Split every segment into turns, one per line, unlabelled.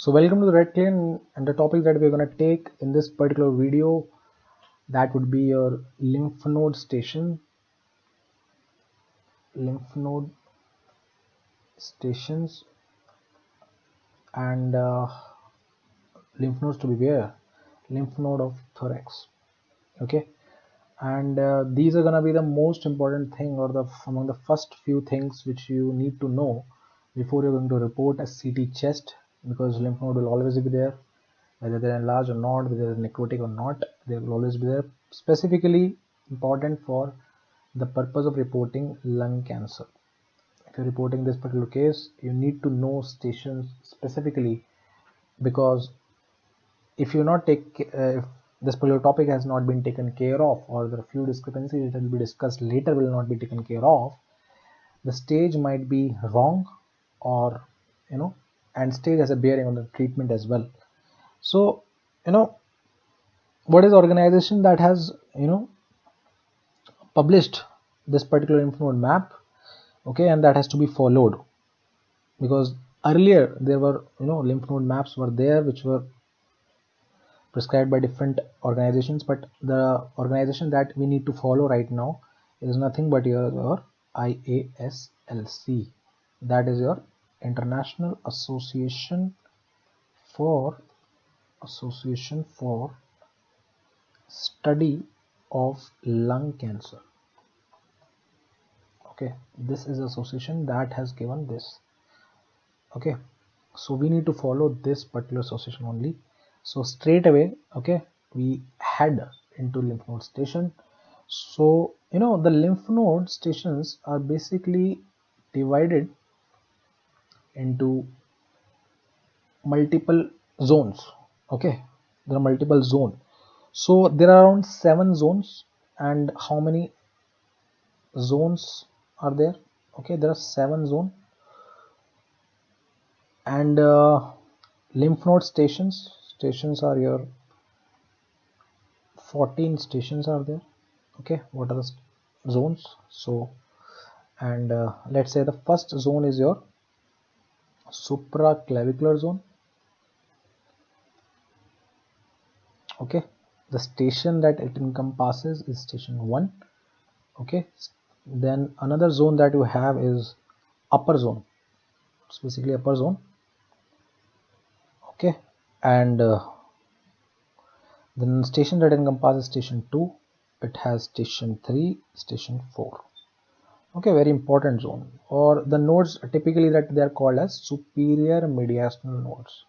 So welcome to the Red Clan, and the topic that we're going to take in this particular video, that would be your lymph node stations, and lymph nodes to be where? Lymph node of thorax. Okay, and these are going to be the most important thing, or the among the first few things which you need to know before you're going to report a CT chest, because lymph node will always be there. Whether they're enlarged or not, whether they're necrotic or not, they will always be there. Specifically important for the purpose of reporting lung cancer. If you're reporting this particular case, you need to know stations specifically, because if you not take if this particular topic has not been taken care of, or there are few discrepancies that will be discussed later will not be taken care of, the stage might be wrong, or and stage has a bearing on the treatment as well. So what is the organization that has published this particular lymph node map? Okay, and that has to be followed, because earlier there were lymph node maps were there which were prescribed by different organizations, but the organization that we need to follow right now is nothing but your IASLC. That is your International for Association for Study of Lung Cancer. Okay, this is association that has given this. Okay, so we need to follow this particular association only. So straight away, okay, we head into lymph node station. So the lymph node stations are basically divided into multiple zones. Okay, there are multiple zones. So there are around 7 zones. And how many zones are there? Okay, there are 7 zones. And lymph node stations are your 14 stations are there. Okay, what are the zones? So, and let's say the first zone is your supraclavicular zone. Okay, the station that it encompasses is station 1. Okay, then another zone that you have is upper zone. It's basically upper zone. Okay, and then station that encompasses station 2, it has station 3, station 4. Okay, very important zone. Or the nodes typically that they are called as superior mediastinal nodes.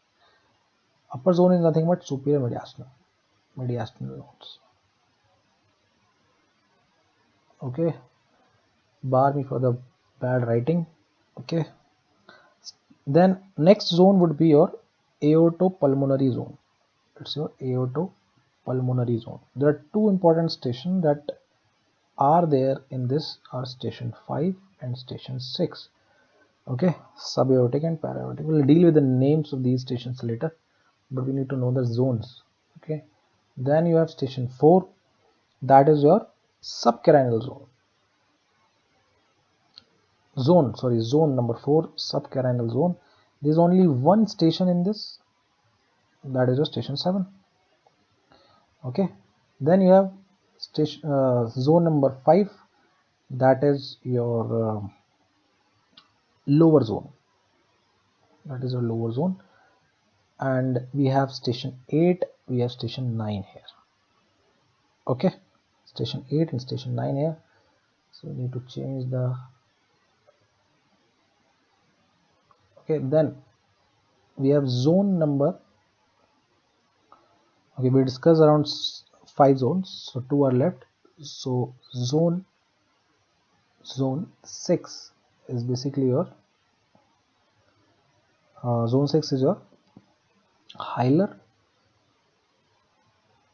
Upper zone is nothing but superior mediastinal nodes. Okay, bar me for the bad writing. Okay, then next zone would be your aortopulmonary zone. It's your aortopulmonary zone. There are 2 important stations that are there in this, are station 5 and station 6. Okay, subaortic and para-aortic. We'll deal with the names of these stations later, but we need to know the zones. Okay, then you have station 4, that is your subcarinal zone number 4, subcarinal zone. There's only one station in this, that is your station 7. Okay, then you have station zone number 5, that is your lower zone. That is your lower zone. And we have station 8, we have station 9 here. Okay, station 8 and station 9 here. So we need to change the. Okay, then we have zone number. Okay, we discussed around 5 zones, so 2 are left. So zone 6 is basically your zone 6 is your hilar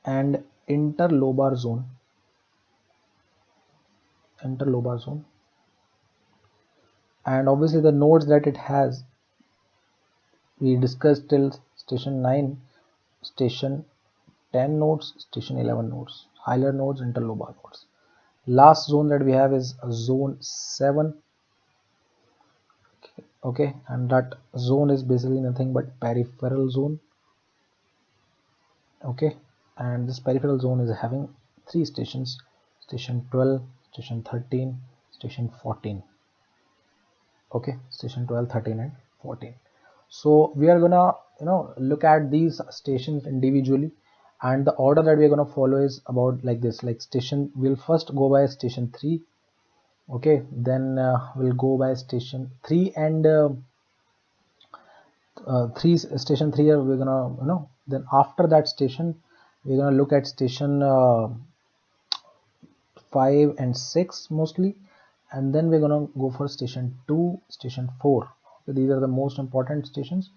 and interlobar zone. And obviously the nodes that it has, we discussed till station 9, station 10 nodes, station 11 nodes, hilar nodes, interlobar nodes. Last zone that we have is zone 7. okay, and that zone is basically nothing but peripheral zone, okay, and this peripheral zone is having three stations: station 12, station 13, station 14. Okay, station 12, 13 and 14. So we are gonna look at these stations individually, and the order that we are gonna follow is about like this. Like station, we'll first go by station 3, okay, then we'll go by station 3 and 3, station 3 we're gonna then after that station we're gonna look at station 5 and 6 mostly, and then we're gonna go for station 2, station 4. Okay, these are the most important stations: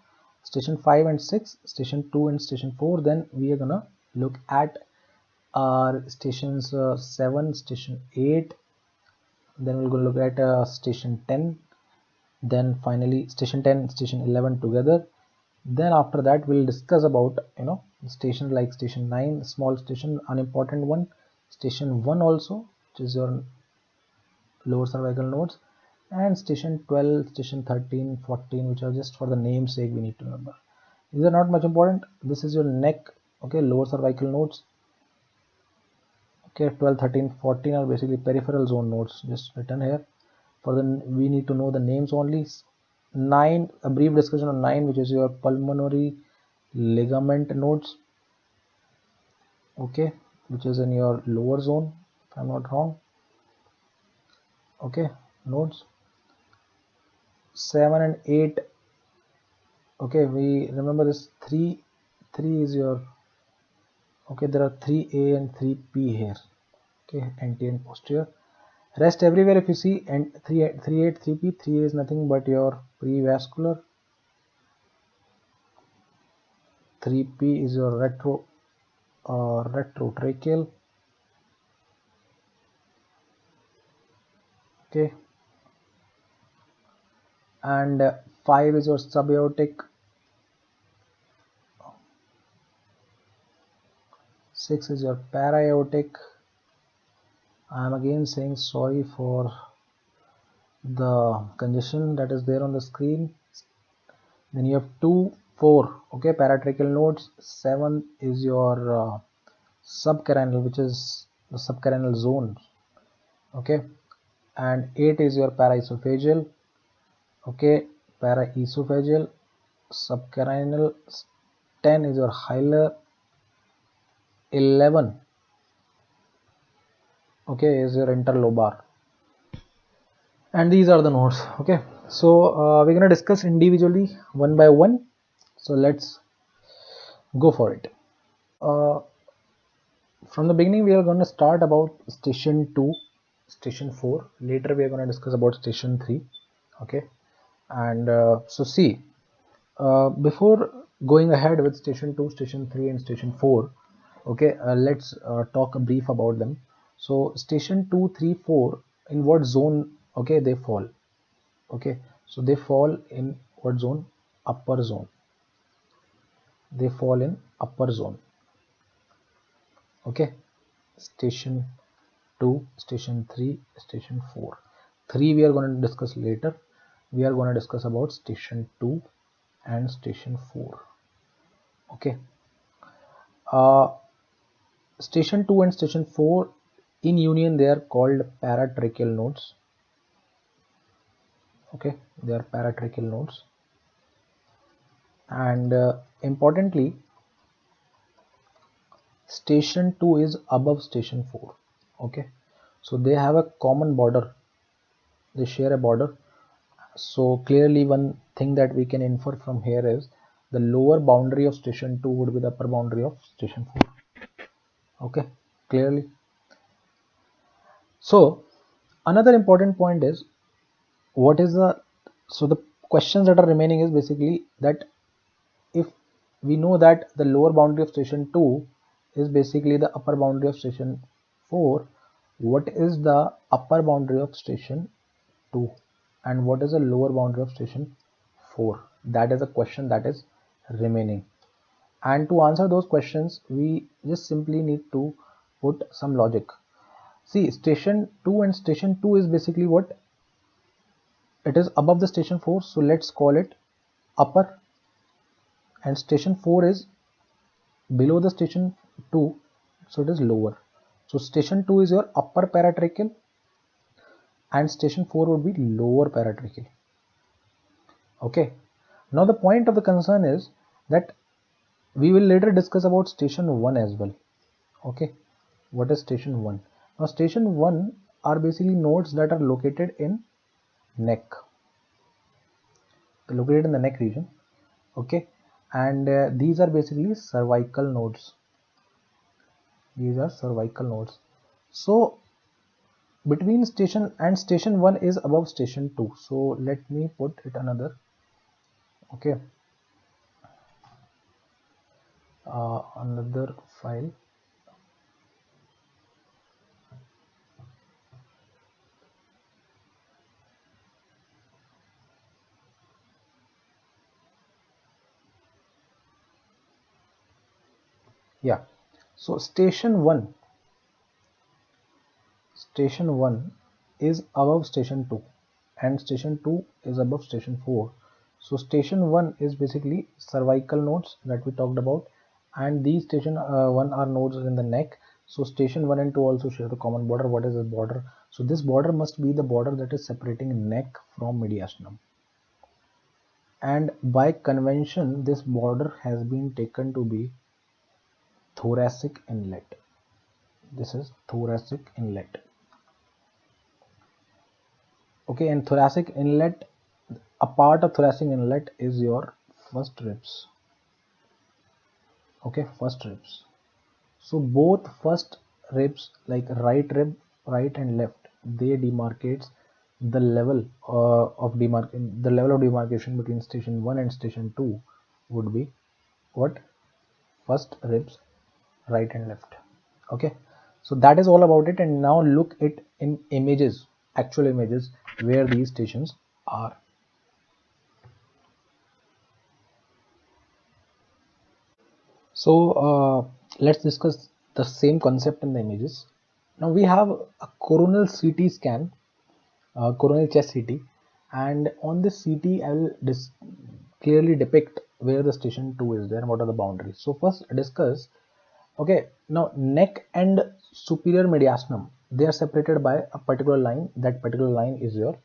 station 5 and 6, station 2 and station 4. Then we are gonna look at our stations 7, station 8, then we're gonna look at station 10, then finally station 10, station 11 together. Then after that we'll discuss about stations like station 9, small station, unimportant one, station 1 also, which is your lower cervical nodes, and station 12, station 13, 14, which are just for the namesake we need to remember. These are not much important. This is your neck, okay, lower cervical nodes, okay. 12, 13, 14 are basically peripheral zone nodes, just written here. For the we need to know the names only. 9, a brief discussion on 9, which is your pulmonary ligament nodes, okay, which is in your lower zone if I'm not wrong, okay, nodes. 7 and 8, okay, we remember this. 3 is your, okay, there are 3A and 3P here, okay, anterior and posterior. Rest everywhere if you see, and 3, 3P, 3 is nothing but your prevascular, 3P is your retrotracheal, okay, and 5 is your subaortic, 6 is your para-aortic. I am again saying sorry for the congestion that is there on the screen. Then you have 2, 4, okay, paratracheal nodes. 7 is your subcarinal, which is the subcarinal zone, okay, and 8 is your paraesophageal, okay, paraesophageal, subcarinal. 10 is your hilar. 11, okay, is your interlobar. And these are the nodes, okay. So we're gonna discuss individually one by one, so let's go for it. From the beginning we are going to start about station 2, station 4. Later we are going to discuss about station 3, okay. And so see, before going ahead with station 2, station 3 and station 4, okay, let's talk a brief about them. So station 2, 3, 4, in what zone, okay, they fall, okay. So they fall in what zone? Upper zone. They fall in upper zone, okay. Station 2, station 3, station 4. 3 we are going to discuss later. We are going to discuss about station 2 and station 4, okay. uh, Station 2 and station 4 in union, they are called paratracheal nodes, okay. They are paratracheal nodes, and importantly, station 2 is above station 4, okay. So they have a common border, they share a border. So clearly one thing that we can infer from here is the lower boundary of station 2 would be the upper boundary of station 4, okay, clearly. So another important point is, what is the, so the questions that are remaining is basically that if we know that the lower boundary of station 2 is basically the upper boundary of station 4, what is the upper boundary of station 2 and what is the lower boundary of station 4? That is a question that is remaining, and to answer those questions we just simply need to put some logic. See, station 2 and station 2 is basically what? it is above the station 4, so let's call it upper, and station 4 is below the station 2, so it is lower. So station 2 is your upper paratracheal and station 4 would be lower paratracheal. Okay, now the point of the concern is that we will later discuss about station 1 as well. Okay, what is station 1? Now station 1 are basically nodes that are located in neck, located in the neck region. Okay, and these are basically cervical nodes. These are cervical nodes. So between station 1 is above station 2, so let me put it another. Okay, another file. Yeah, so station 1 is above station 2 and station 2 is above station 4. So station 1 is basically cervical nodes that we talked about, and these station 1 are nodes in the neck. So station 1 and 2 also share the common border. What is this border? So this border must be the border that is separating neck from mediastinum, and by convention this border has been taken to be thoracic inlet. This is thoracic inlet. Okay, and thoracic inlet, a part of thoracic inlet is your first ribs. Okay, first ribs. So both first ribs, like right and left, they demarcates the level the level of demarcation between station 1 and station 2 would be what? First ribs, right and left. Okay, so that is all about it, and now look it in images, actual images, where these stations are. So let's discuss the same concept in the images. Now we have a coronal CT scan, coronal chest CT, and on this CT I will clearly depict where the station 2 is there and what are the boundaries. So first discuss. Okay, now neck and superior mediastinum, they are separated by a particular line. That particular line is your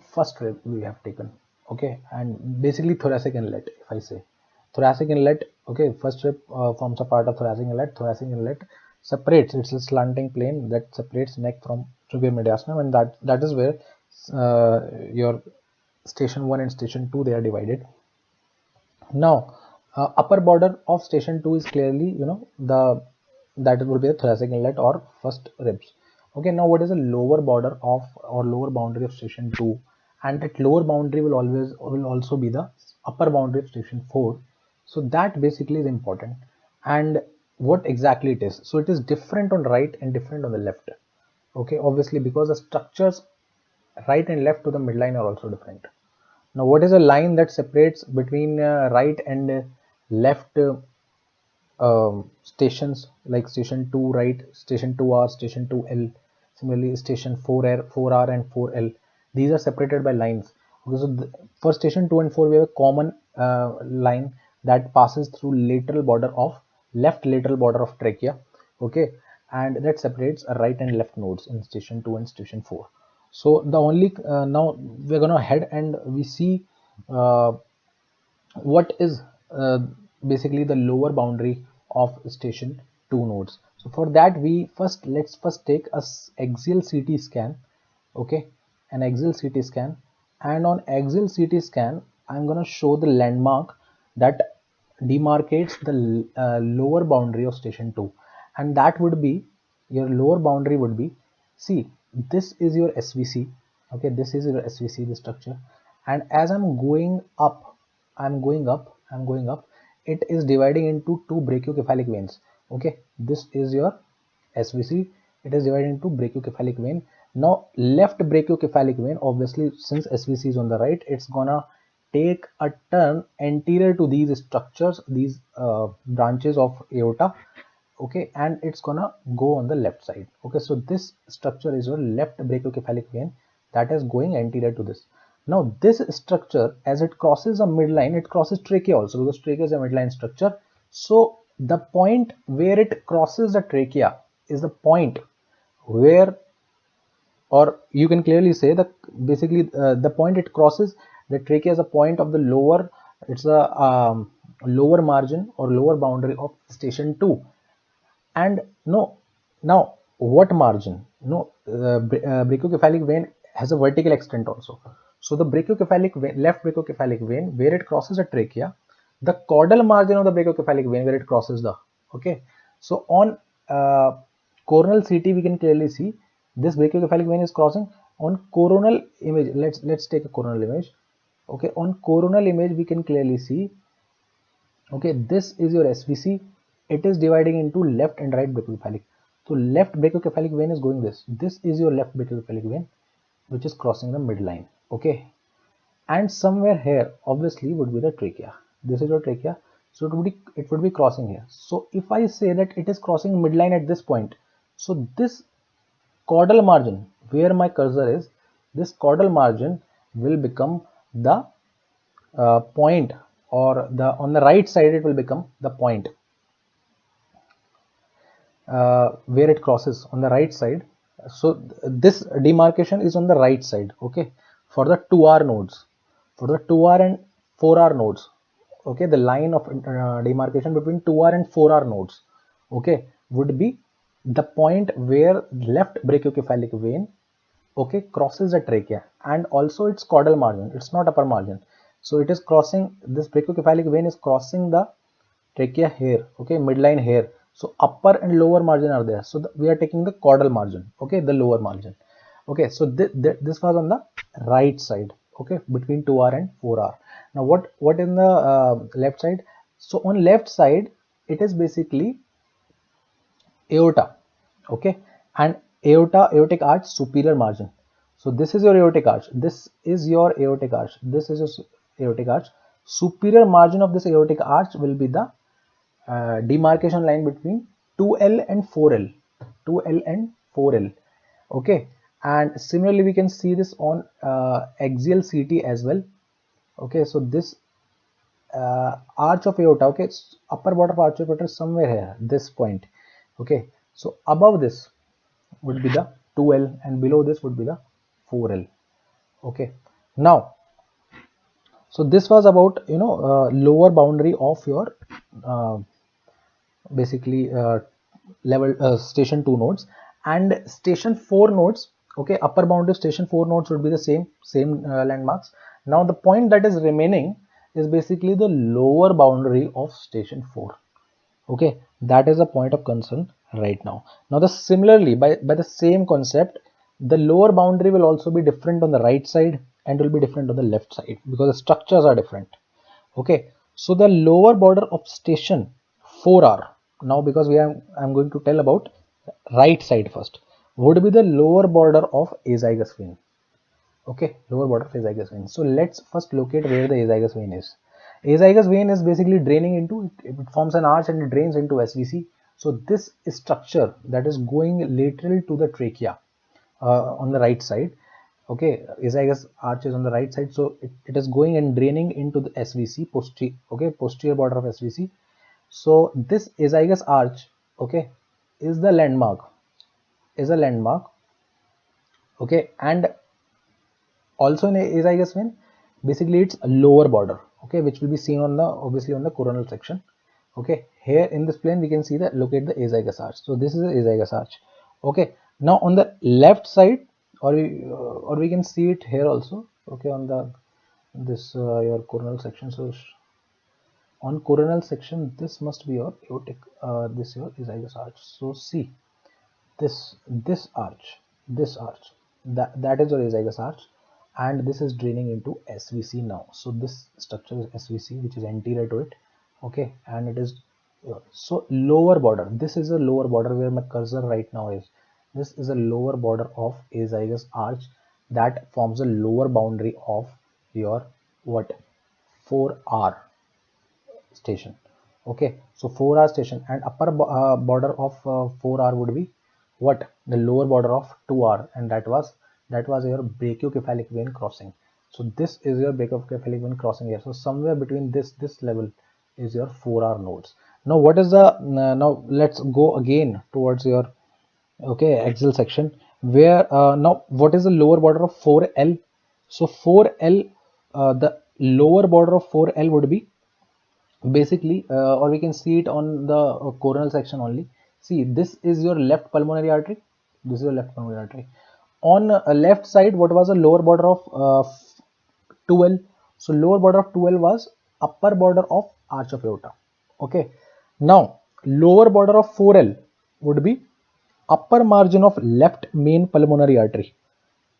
first rib we have taken. Okay, and basically thoracic inlet. If I say thoracic inlet, okay, first rib forms a part of thoracic inlet. Thoracic inlet separates, it's a slanting plane that separates neck from superior mediastinum, and that is where your station 1 and station 2 they are divided. Now upper border of station 2 is clearly, the that will be the thoracic inlet or first ribs. Okay, now what is the lower border of or lower boundary of station 2? And that lower boundary will also be the upper boundary of station 4. So that basically is important. And what exactly it is? So it is different on right and different on the left. Okay, obviously because the structures right and left to the midline are also different. Now, what is a line that separates between right and left stations, like station 2 right, station 2R, station 2L, similarly station 4R, 4R and 4L. These are separated by lines. Okay, so for station 2 and 4 we have a common line that passes through left lateral border of trachea. Okay, and that separates right and left nodes in station 2 and station 4. So the only now we're gonna head and we see uh, what is basically the lower boundary of station 2 nodes. So for that let's first take a axial CT scan. Okay, an axial CT scan, and on axial CT scan I'm gonna show the landmark that demarcates the lower boundary of station 2, and that would be your lower boundary would be, see, this is your SVC. Okay, this is your SVC, the structure, and as I'm going up, it is dividing into two brachiocephalic veins. Okay, this is your SVC, it is divided into brachiocephalic vein. Now left brachiocephalic vein, obviously since SVC is on the right, it's gonna take a turn anterior to these structures, these branches of aorta. Okay, and it's gonna go on the left side. Okay, so this structure is your left brachiocephalic vein that is going anterior to this. Now this structure, as it crosses a midline, it crosses trachea also, because trachea is a midline structure. So the point where it crosses the trachea is the point where, or you can clearly say that basically the point it crosses the trachea is a point of the lower, it's a lower margin or lower boundary of station 2. And no, now what margin? No, brachiocephalic vein has a vertical extent also. So the brachiocephalic vein, left brachiocephalic vein, where it crosses the trachea, the caudal margin of the brachiocephalic vein where it crosses the, okay. So on coronal CT we can clearly see this brachiocephalic vein is crossing. On coronal image, let's take a coronal image. Okay, on coronal image we can clearly see, okay, this is your SVC. It is dividing into left and right brachiocephalic. So left brachiocephalic vein is going this is your left brachiocephalic vein, which is crossing the midline. Okay, and somewhere here obviously would be the trachea. This is your trachea, so it would be crossing here. So if I say that it is crossing midline at this point, so this caudal margin where my cursor is, this caudal margin will become the point, or the on the right side it will become the point where it crosses on the right side. So this demarcation is on the right side, okay, for the 2R nodes, for the 2R and 4R nodes. Okay, the line of demarcation between 2R and 4R nodes, okay, would be the point where left brachiocephalic vein, okay, crosses the trachea, and also its caudal margin, it's not upper margin. So it is crossing, this brachiocephalic vein is crossing the trachea here, okay, midline here. So upper and lower margin are there, so we are taking the caudal margin, okay, the lower margin. Okay, so this was on the right side, okay, between 2R and 4R. Now what in the left side? So on left side it is basically aorta, okay, and aortic arch superior margin. So this is your aortic arch, this is your aortic arch, this is your aortic arch. Superior margin of this aortic arch will be the demarcation line between 2L and 4L, 2L and 4L, okay. And similarly we can see this on axial CT as well, okay. So this arch of aorta, okay, upper bottom of arch of aorta is somewhere here, this point, okay. So above this would be the 2L and below this would be the 4L, okay. Now, so this was about, lower boundary of your uh, basically level station 2 nodes, and station 4 nodes, okay, upper boundary station 4 nodes would be the same landmarks. Now the point that is remaining is basically the lower boundary of station 4, okay. That is a point of concern right now. Now the similarly, by the same concept, the lower boundary will also be different on the right side and will be different on the left side, because the structures are different, okay. So the lower border of station 4R, now because I'm going to tell about right side first, would be the lower border of azygous vein, okay, lower border of azygous vein. So let's first locate where the azygous vein is. Azygous vein is basically draining into, it forms an arch and it drains into SVC. So this structure that is going lateral to the trachea on the right side, okay, azygous arch is on the right side, so it is going and draining into the SVC, posterior border of SVC. So this azygous arch, okay, is the landmark, is a landmark, okay. And also in azygous vein, basically it's a lower border, okay, which will be seen on the, obviously on the coronal section, okay. Here in this plane we can see that, locate the azygous arch. So this is the azygous arch, okay. Now on the left side, or we can see it here also, okay, on the this your coronal section. So on coronal section this must be your aortic, this your azygous arch. So see this arch, that is your azygous arch, and this is draining into SVC now. So this structure is SVC, which is anterior to it, okay. And it is so lower border, this is a lower border where my cursor right now is. This is a lower border of azygous arch that forms a lower boundary of your what, 4R station, okay. So 4R station, and upper border of 4R would be what, the lower border of 2R, and that was your brachiocephalic vein crossing. So this is your brachiocephalic vein crossing here. So somewhere between this level is your 4R nodes. Now what is the now let's go again towards your axial section, where now what is the lower border of 4L? So 4L, the lower border of 4L would be basically, or we can see it on the coronal section only. See, this is your left pulmonary artery. This is your left pulmonary artery. On left side, what was the lower border of 2L? So lower border of 2L was upper border of arch of aorta. Okay. Now lower border of 4L would be upper margin of left main pulmonary artery.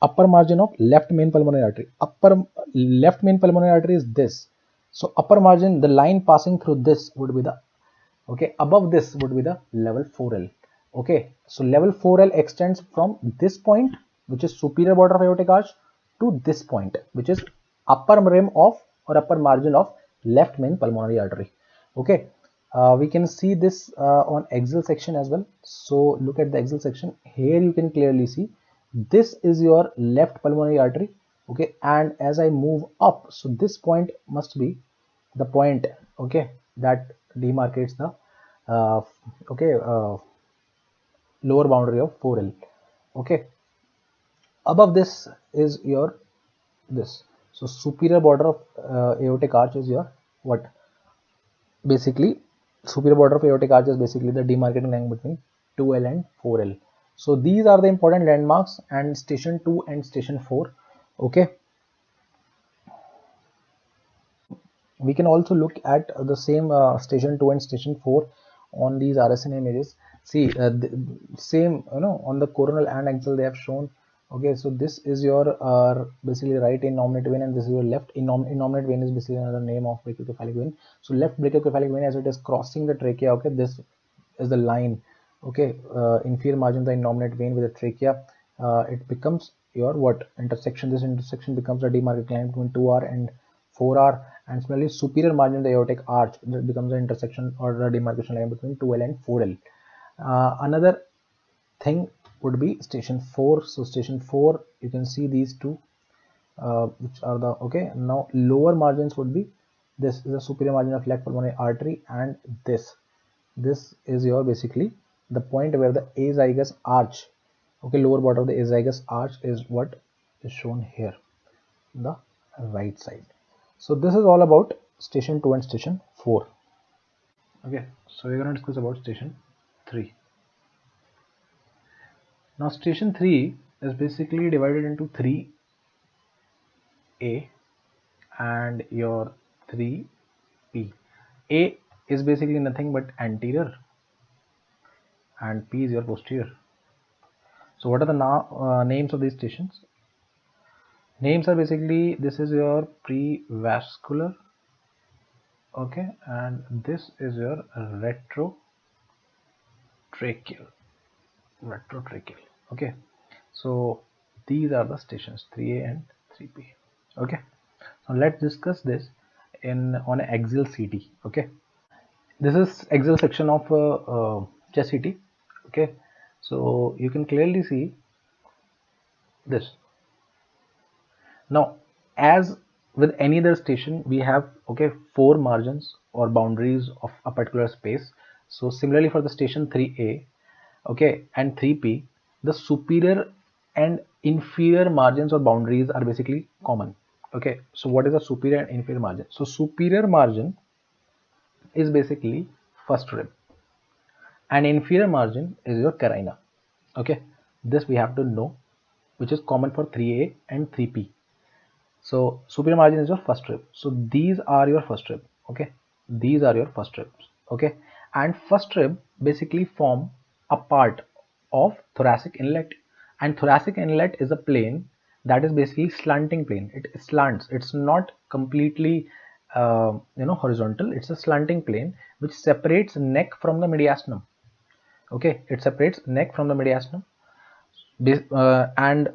Upper margin of left main pulmonary artery. Upper left main pulmonary artery is this. So upper margin, the line passing through this would be the, above this would be the level 4L. Okay, so level 4L extends from this point, which is superior border of aortic arch, to this point, which is upper rim of or upper margin of left main pulmonary artery. Okay, we can see this on axial section as well. So look at the axial section. Here you can clearly see this is your left pulmonary artery. Okay, and as I move up, so this point must be the point, that demarcates the uh, okay lower boundary of 4L. Okay, above this is your this. So superior border of aortic arch is your what? Basically, superior border of aortic arch is basically the demarcating line between 2L and 4L. So these are the important landmarks and station 2 and station 4. Okay, we can also look at the same station 2 and station 4 on these RSNA images. See, same, on the coronal and axial they have shown. Okay, so this is your basically right innominate vein, and this is your left innominate vein is basically another name of brachiocephalic vein. So left brachiocephalic vein, as it is crossing the trachea, okay, this is the line, okay, inferior margin of the innominate vein with the trachea, it becomes your what intersection. This intersection becomes a demarcating line between 2R and 4R, and similarly superior margin of the aortic arch, that becomes the intersection or the demarcation line between 2L and 4L. Another thing would be station 4. So station 4, you can see these two, which are the now lower margins would be, this is the superior margin of left pulmonary artery, and this is your basically the point where the azygous arch, lower border of the azygous arch is what is shown here on the right side. So this is all about station 2 and station 4. Okay, so we're going to discuss about station 3. Now station 3 is basically divided into 3A and your 3P. A is basically nothing but anterior and P is your posterior. So what are the names of these stations? Names are basically, this is your prevascular, and this is your retrotracheal. Okay, so these are the stations 3A and 3P. Okay, so let's discuss this on an axial CT. Okay, this is axial section of chest CT. Okay, so you can clearly see this. Now, as with any other station, we have 4 margins or boundaries of a particular space. So similarly for the station 3A, and 3P, the superior and inferior margins or boundaries are basically common. Okay, so what is a superior and inferior margin? So superior margin is basically first rib, and inferior margin is your carina. Okay, this we have to know, which is common for 3A and 3P. So superior margin is your first rib. So these are your first rib. Okay, these are your first ribs. Okay, and first rib basically form a part of thoracic inlet, and thoracic inlet is a plane that is basically slanting plane. It slants. It's not completely horizontal. It's a slanting plane which separates neck from the mediastinum. Okay, it separates neck from the mediastinum. And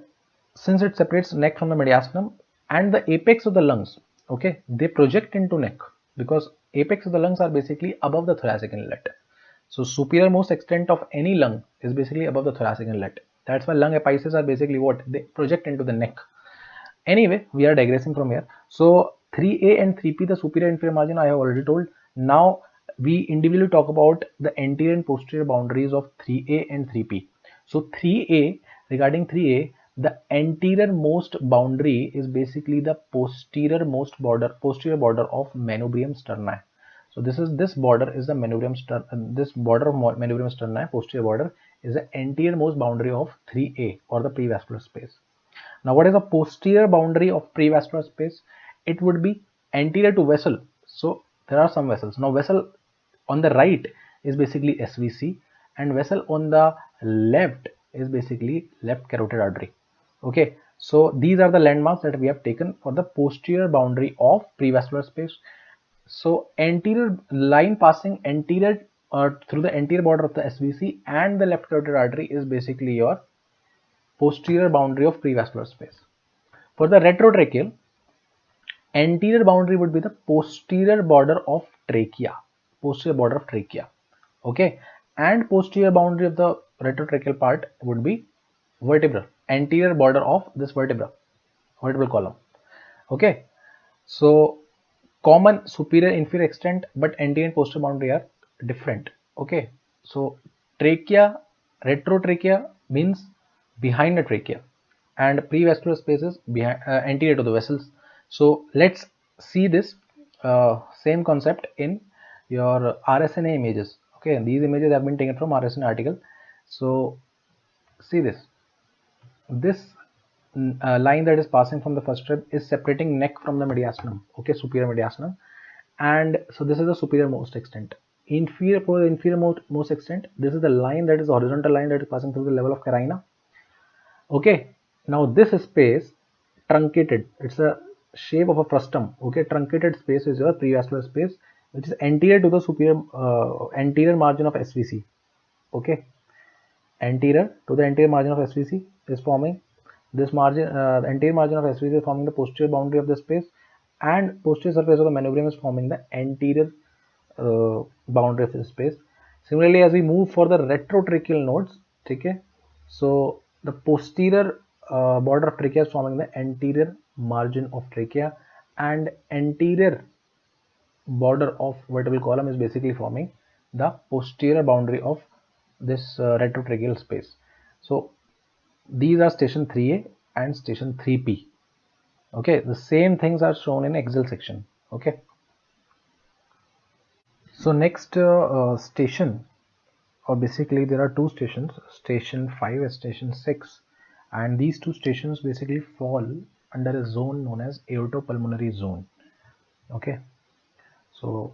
since it separates neck from the mediastinum and the apex of the lungs, they project into neck, because apex of the lungs are basically above the thoracic inlet. So superior most extent of any lung is basically above the thoracic inlet. That's why lung apices are basically what they project into the neck. Anyway, we are digressing from here. So 3A and 3P, the superior inferior margin, I have already told. Now we individually talk about the anterior and posterior boundaries of 3A and 3P. So 3A, regarding 3A, the anterior most boundary is basically the posterior border of manubrium sterni. So this border is the manubrium sterni. This border of manubrium sterni, posterior border, is the anterior most boundary of 3A, or the prevascular space. Now, what is the posterior boundary of prevascular space? It would be anterior to vessel. So there are some vessels. Now, vessel on the right is basically SVC, and vessel on the left is basically left carotid artery. Okay, so these are the landmarks that we have taken for the posterior boundary of prevascular space. So anterior line passing anterior through the anterior border of the SVC and the left carotid artery is basically your posterior boundary of prevascular space. For the retrotracheal, anterior boundary would be the posterior border of trachea, okay, and posterior boundary of the retrotracheal part would be vertebral, anterior border of this vertebral column, okay. So common superior inferior extent, but anterior and posterior boundary are different, okay. So trachea, retrotrachea means behind the trachea, and prevascular spaces behind, anterior to the vessels. So let's see this same concept in your RSNA images. Okay, these images have been taken from RSNA article. So see this line that is passing from the first rib is separating neck from the mediastinum, okay, superior mediastinum. And so this is the superior most extent. Inferior, for the inferior most extent, this is the line that is the horizontal line that is passing through the level of carina. Okay, now this space truncated, it's a shape of a frustum. Okay, truncated space is your prevascular space, which is anterior to the superior anterior margin of SVC. Okay, anterior to the anterior margin of SVC is forming this margin. The anterior margin of SVC is forming the posterior boundary of the space, and posterior surface of the manubrium is forming the anterior boundary of the space. Similarly, as we move for the retrotracheal nodes, okay, so the posterior border of trachea is forming the anterior margin of trachea, and anterior border of vertebral column is basically forming the posterior boundary of this retrotracheal space. So these are station 3A and station 3P. Okay, the same things are shown in axial section. Okay, so next station, or basically there are two stations, station 5 and station 6, and these two stations basically fall under a zone known as aortopulmonary zone. Okay, so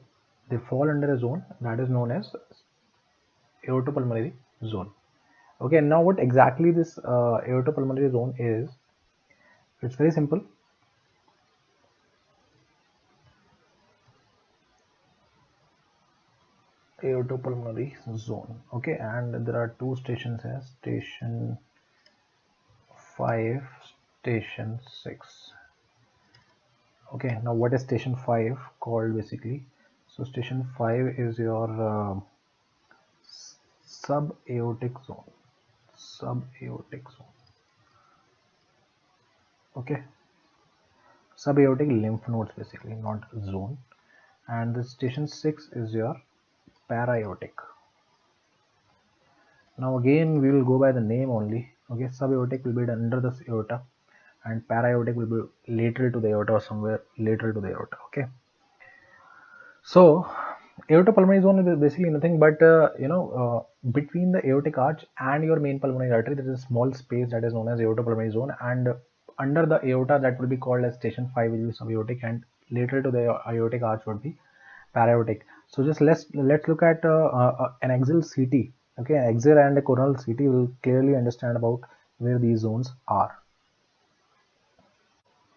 they fall under a zone that is known as aortopulmonary zone. Okay, now what exactly this aortopulmonary zone is? It's very simple. Aortopulmonary zone. Okay, and there are two stations here, station 5, station 6. Okay, now what is station 5 called basically? So station 5 is your subaortic zone. Okay, subaortic lymph nodes basically, not zone. And the station 6 is your para-aortic. Now again we will go by the name only. Okay, subaortic will be under the aorta, and para-aortic will be lateral to the aorta or somewhere lateral to the aorta. Okay, so aortopulmonary zone is basically nothing but between the aortic arch and your main pulmonary artery there is a small space that is known as aortopulmonary zone, and under the aorta that will be called as station 5, which is subaortic, and lateral to the aortic arch would be para-aortic. So just let's look at an axial CT. Okay, an axial and a coronal CT will clearly understand about where these zones are.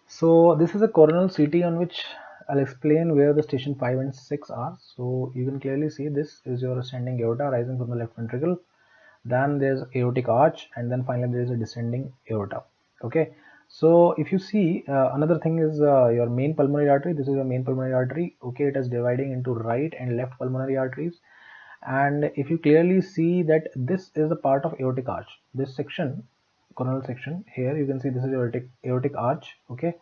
So this is a coronal CT on which I'll explain where the station 5 and 6 are. So you can clearly see this is your ascending aorta rising from the left ventricle, then there's aortic arch, and then finally there is a descending aorta. Okay, so if you see another thing is your main pulmonary artery. This is your main pulmonary artery. Okay, it is dividing into right and left pulmonary arteries, and if you clearly see that this is a part of aortic arch, this section coronal section. Here you can see this is your aortic arch, okay,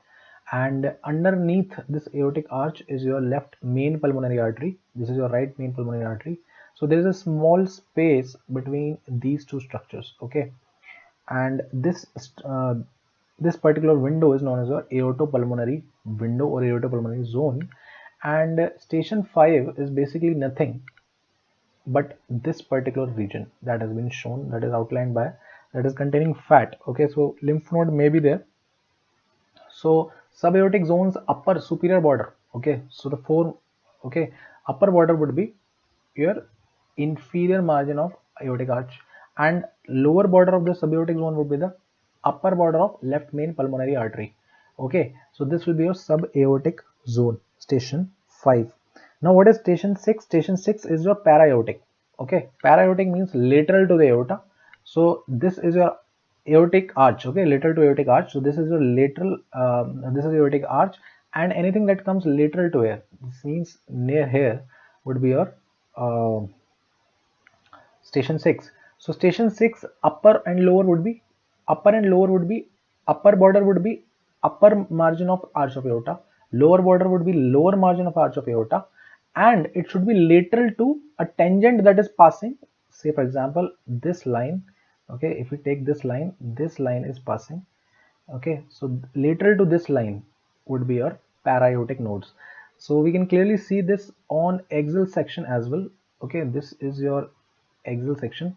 and underneath this aortic arch is your left main pulmonary artery. This is your right main pulmonary artery. So there is a small space between these two structures, okay, and this particular window is known as your aortopulmonary window or aortopulmonary zone. And station 5 is basically nothing but this particular region that has been shown, that is outlined by, that is containing fat, okay. So lymph node may be there. So subaortic zone's upper superior border, okay, so the four, okay, upper border would be your inferior margin of aortic arch, and lower border of the subaortic zone would be the upper border of left main pulmonary artery, okay. So this will be your subaortic zone, station 5. Now what is station 6? Station 6 is your para-aortic, okay. Para-aortic means lateral to the aorta. So this is your aortic arch, okay, lateral to aortic arch. So this is your lateral, this is aortic arch, and anything that comes lateral to here, this means near here, would be your station 6. So station 6 upper and lower would be, upper border would be upper margin of arch of aorta, lower border would be lower margin of arch of aorta, and it should be lateral to a tangent that is passing, say for example this line, okay. If we take this line is passing, okay. So lateral to this line would be your para-aortic nodes. So we can clearly see this on axial section as well, okay. This is your axial section.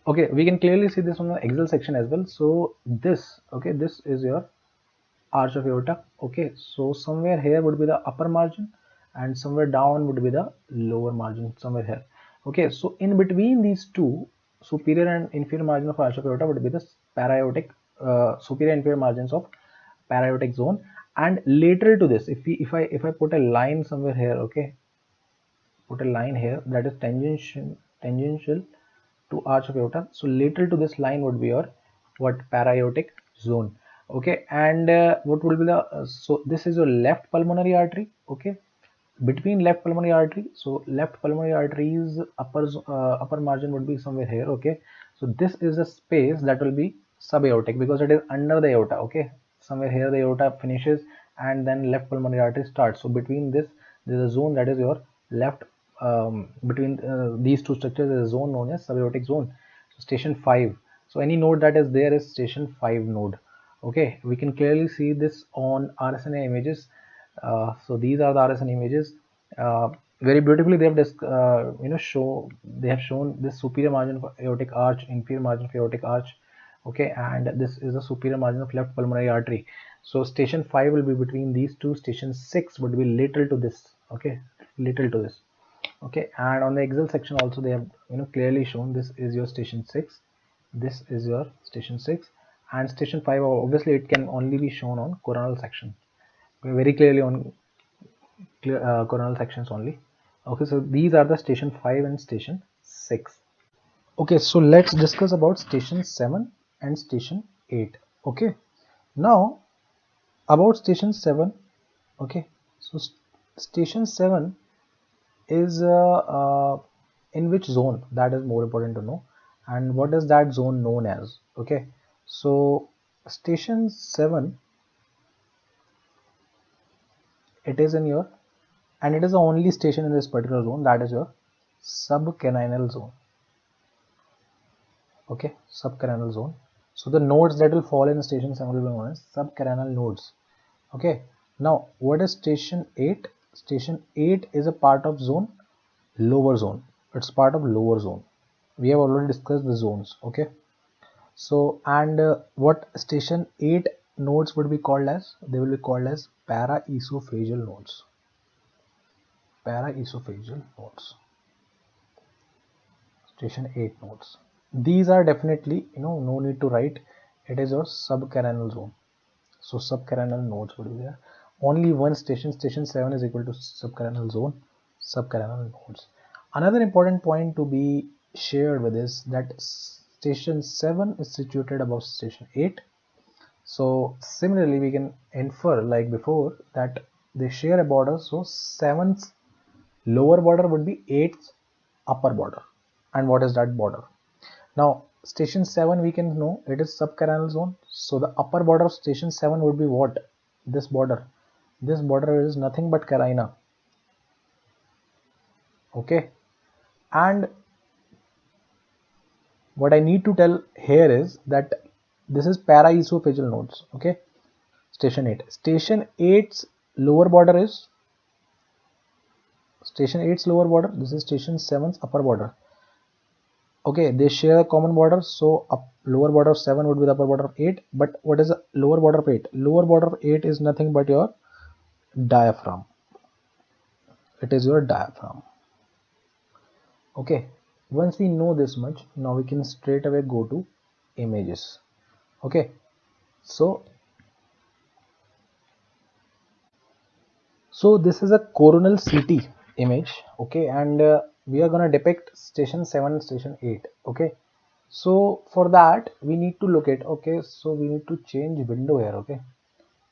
Okay, we can clearly see this on the axial section as well. So this, okay, this is your arch of aorta, okay. So somewhere here would be the upper margin, and somewhere down would be the lower margin, somewhere here, okay. So in between these two, superior and inferior margin of arch of aorta would be the para-aortic, superior and inferior margins of para-aortic zone. And lateral to this, if I put a line somewhere here, okay, put a line here that is tangential to arch of aorta. So lateral to this line would be your what, para-aortic zone, okay. And what will be the so this is your left pulmonary artery, okay. Between left pulmonary artery, so left pulmonary artery's upper margin would be somewhere here, okay. So this is a space that will be subaortic because it is under the aorta, okay. Somewhere here the aorta finishes and then left pulmonary artery starts. So between this there is a zone that is your left, between these two structures is a zone known as subaortic zone. So station 5, so any node that is there is station 5 node, okay. We can clearly see this on RSNA images. So these are the RSN images. Very beautifully they have they have shown this superior margin of aortic arch, inferior margin of aortic arch, okay, and this is the superior margin of left pulmonary artery. So station 5 will be between these two. Station 6 would be lateral to this, okay, lateral to this, okay. And on the axial section also they have clearly shown this is your station 6, this is your station 6, and station 5 obviously it can only be shown on coronal section, very clearly on coronal sections only, okay. So these are the station 5 and station 6, okay. So let's discuss about station 7 and station 8, okay. Now about station 7, okay. So station 7 is in which zone, that is more important to know, and what is that zone known as, okay. So station 7, it is in your, and it is the only station in this particular zone, that is your subcarinal zone, okay, subcarinal zone. So the nodes that will fall in station 7 will be known as subcarinal nodes, okay. Now what is station 8? Station 8 is a part of zone lower zone, it's part of lower zone. We have already discussed the zones, okay. So and what station 8 nodes would be called as, they will be called as paraesophageal nodes, paraesophageal nodes, station 8 nodes. These are definitely, no need to write, it is your subcarinal zone. So subcarinal nodes would be there. Only one station, station 7 is equal to subcarinal zone, subcarinal nodes. Another important point to be shared with is that station 7 is situated above station 8, So similarly we can infer like before that they share a border, so 7's lower border would be 8's upper border. And what is that border? Now station 7 we can know it is subcarinal zone, so the upper border of station 7 would be what? This border. This border is nothing but carina. Okay, and what I need to tell here is that this is para-esophageal nodes. Okay, station 8. Station 8's lower border is station 8's lower border. This is station 7's upper border. Okay, they share a common border, so lower border of 7 would be the upper border of 8. But what is the lower border of 8? Lower border of 8 is nothing but your diaphragm. It is your diaphragm. Okay, once we know this much, now we can straight away go to images. Okay, so this is a coronal CT image. Okay, and we are gonna depict station 7 and station 8. Okay, so for that we need to look at, okay, so we need to change window here. Okay,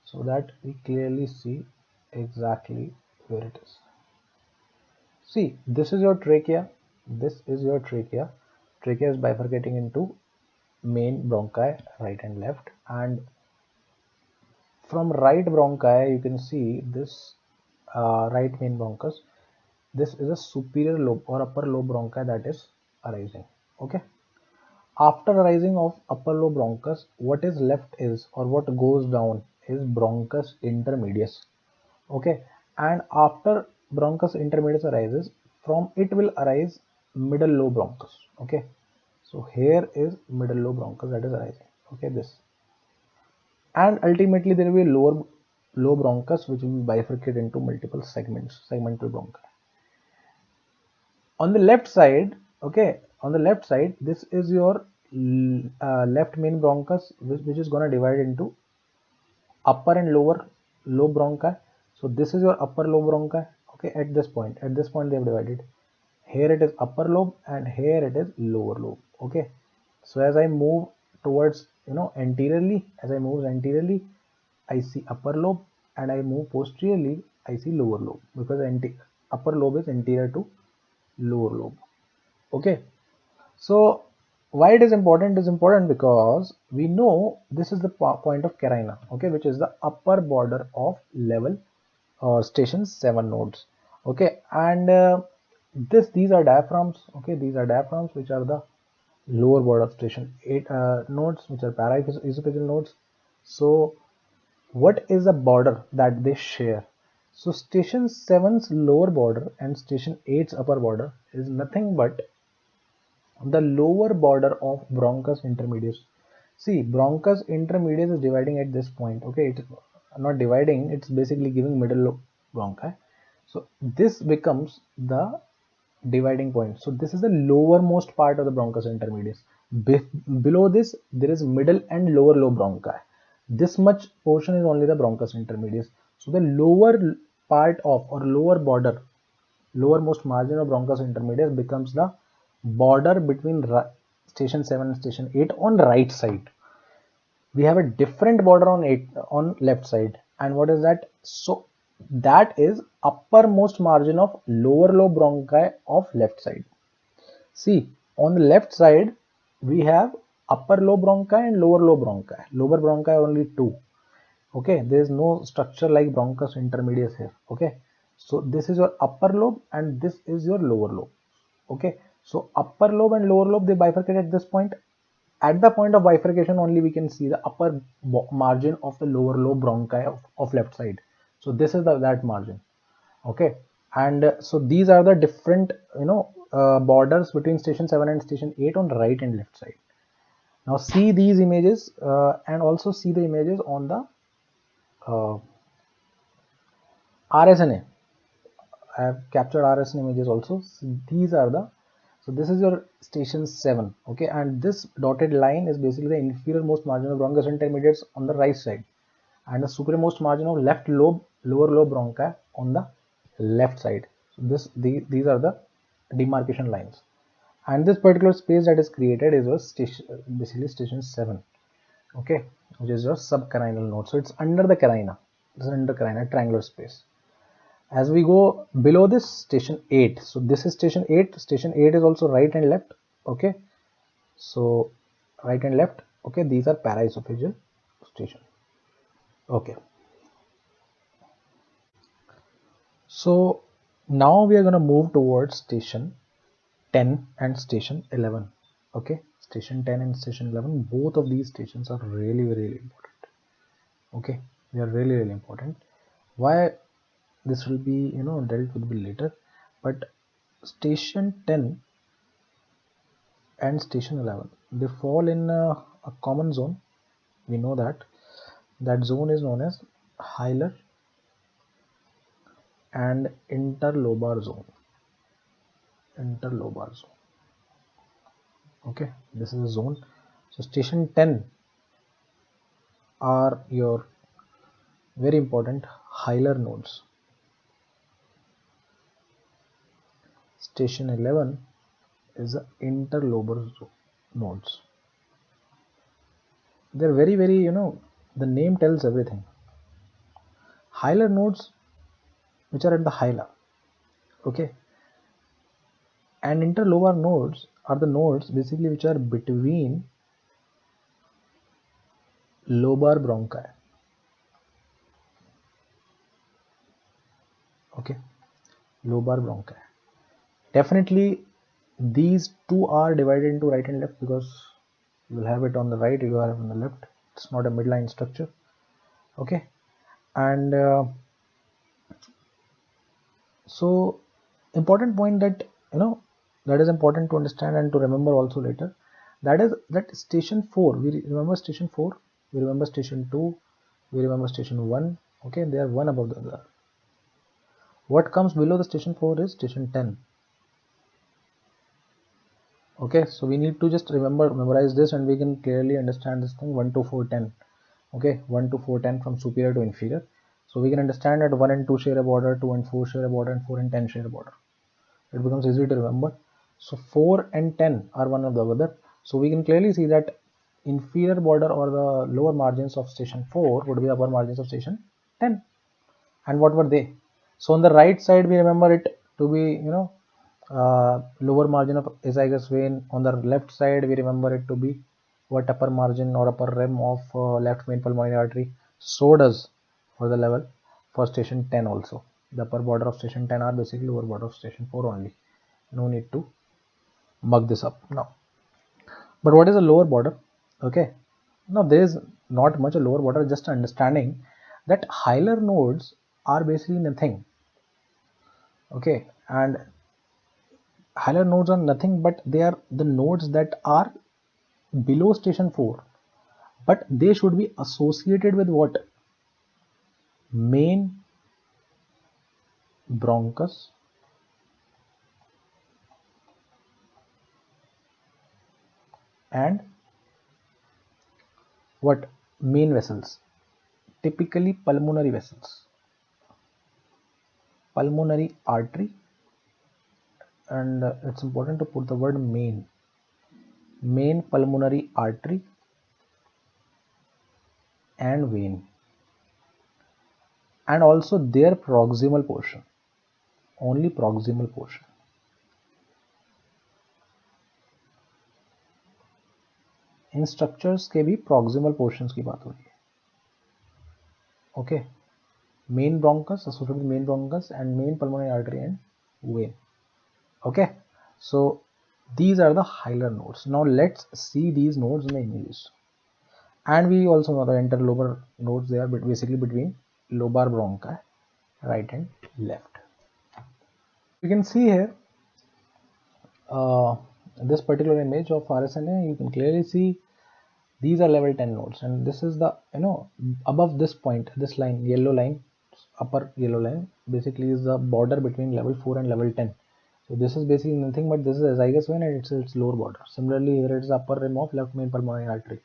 so that we clearly see exactly where it is. See, this is your trachea. This is your trachea. Trachea is bifurcating into main bronchi, right and left, and from right bronchi you can see this right main bronchus. This is a superior lobe or upper lobe bronchi that is arising. Okay, after arising of upper lobe bronchus, what is left is, or what goes down is bronchus intermedius. Okay, and after bronchus intermedius arises, from it will arise middle lobe bronchus. Okay, so here is middle lobe bronchus that is arising. Okay, this, and ultimately there will be lower lobe bronchus which will bifurcate into multiple segments, segmental bronchi. On the left side, okay, on the left side, this is your left main bronchus which is going to divide into upper and lower lobe bronchi. So this is your upper lobe bronchi. Okay, at this point they have divided. Here it is upper lobe and here it is lower lobe. Okay, so as I move towards, anteriorly, as I move anteriorly, I see upper lobe, and I move posteriorly, I see lower lobe, because upper lobe is anterior to lower lobe. Okay, so why it is important? It is important because we know this is the point of carina, okay, which is the upper border of level or station 7 nodes. Okay, and these are diaphragms. Okay, these are diaphragms which are the lower border of station 8 nodes, which are para-esophageal nodes. So what is the border that they share? So station 7's lower border and station 8's upper border is nothing but the lower border of bronchus intermedius. See, bronchus intermedius is dividing at this point. Okay, it's not dividing, it's basically giving middle bronchi. So this becomes the dividing point. So this is the lowermost part of the bronchus intermedius. Below this there is middle and lower lobe bronchi. This much portion is only the bronchus intermedius. So the lower part of, or lower border, lowermost margin of bronchus intermedius becomes the border between station 7 and station 8 on right side. We have a different border on 8 on left side. And what is that? So that is uppermost margin of lower lobe bronchi of left side. See, on the left side we have upper lobe bronchi and lower lobe bronchi. Lower bronchi only two. Okay, there is no structure like bronchus intermedius here. Okay, so this is your upper lobe and this is your lower lobe. Okay, so upper lobe and lower lobe, they bifurcate at this point. At the point of bifurcation only we can see the upper margin of the lower lobe bronchi of left side. So this is that margin. Okay, and so these are the different borders between station 7 and station 8 on right and left side. Now see these images and also see the images on the RSNA. I have captured RSNA images also. So these are the, so this is your station 7. Okay, and this dotted line is basically the inferior most margin of bronchus intermediates on the right side, and the superiormost margin of left lobe, lower lobe bronchi on the left side. So these are the demarcation lines, and this particular space that is created is a station, basically station 7. okay, which is your subcarinal node. So it's under the carina. This is under carina, triangular space. As we go below this, station 8. So this is station 8. Station 8 is also right and left. Okay, so right and left. Okay, these are paraesophageal station. Okay, so now we are going to move towards station 10 and station 11. Okay, station 10 and station 11, both of these stations are really really important. Okay, they are really important. Why? This will be, you know, dealt with later, but station 10 and station 11, they fall in a common zone. We know that that zone is known as hilar and interlobar zone. Interlobar zone. Okay, this is a zone. So station 10 are your very important hilar nodes. Station 11 is the interlobar nodes. They're very very, you know, the name tells everything. Hilar nodes, which are at the hila, okay, and interlobar nodes are the nodes basically which are between lobar bronchi. Okay, lobar bronchi. Definitely these two are divided into right and left because you will have it on the right, you will have it on the left. It's not a midline structure. Okay, and so important point that, you know, that is important to understand and to remember also later, that is that station 4, we remember station 4, we remember station 2, we remember station 1. Okay, they are one above the other. What comes below the station 4 is station 10. Okay, so we need to just memorize this, and we can clearly understand this thing 1 to 4 10. Okay, 1 to 4 10 from superior to inferior. So we can understand that 1 and 2 share a border, 2 and 4 share a border, and 4 and 10 share a border. It becomes easy to remember. So 4 and 10 are one of the other. So we can clearly see that inferior border or the lower margins of station 4 would be the upper margins of station 10. And what were they? So on the right side, we remember it to be, you know, lower margin of azygous vein. On the left side, we remember it to be what, upper margin or upper rim of left main pulmonary artery. So does for the level for station 10 also. The upper border of station 10 are basically lower border of station 4 only. No need to mug this up now. But what is a lower border? Okay, now there is not much a lower border, just understanding that hilar nodes are basically nothing. Okay, and hilar nodes are nothing but they are the nodes that are below station 4, but they should be associated with what? Main bronchus and what? Main vessels, typically pulmonary vessels, pulmonary artery, and it's important to put the word main pulmonary artery and vein, and also their proximal portion, only proximal portion. In structures के भी proximal portions की बात हो रही है. Okay, main bronchus associated with main bronchus and main pulmonary artery and vein. Okay, so these are the hilar nodes. Now let's see these nodes in the images. And we also know the interlobar nodes, they are basically between lobar bronchi, right and left. You can see here this particular image of RSNA, you can clearly see these are level 10 nodes, and this is the, you know, above this point, this line, yellow line, upper yellow line, basically is the border between level 4 and level 10. So this is basically nothing but this is azygous vein and it's its lower border. Similarly, here it is upper rim of left main pulmonary artery.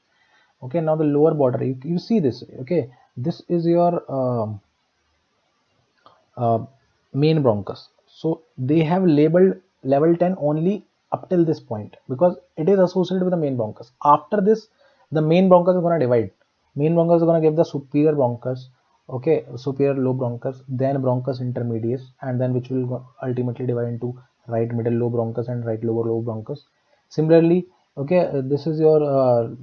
Okay, now the lower border, you see this. Okay, this is your main bronchus. So they have labeled level 10 only up till this point because it is associated with the main bronchus. After this, the main bronchus is going to divide. Main bronchus is going to give the superior bronchus, okay, superior low bronchus, then bronchus intermedius, and then which will ultimately divide into right middle low bronchus and right lower low bronchus. Similarly, okay, this is your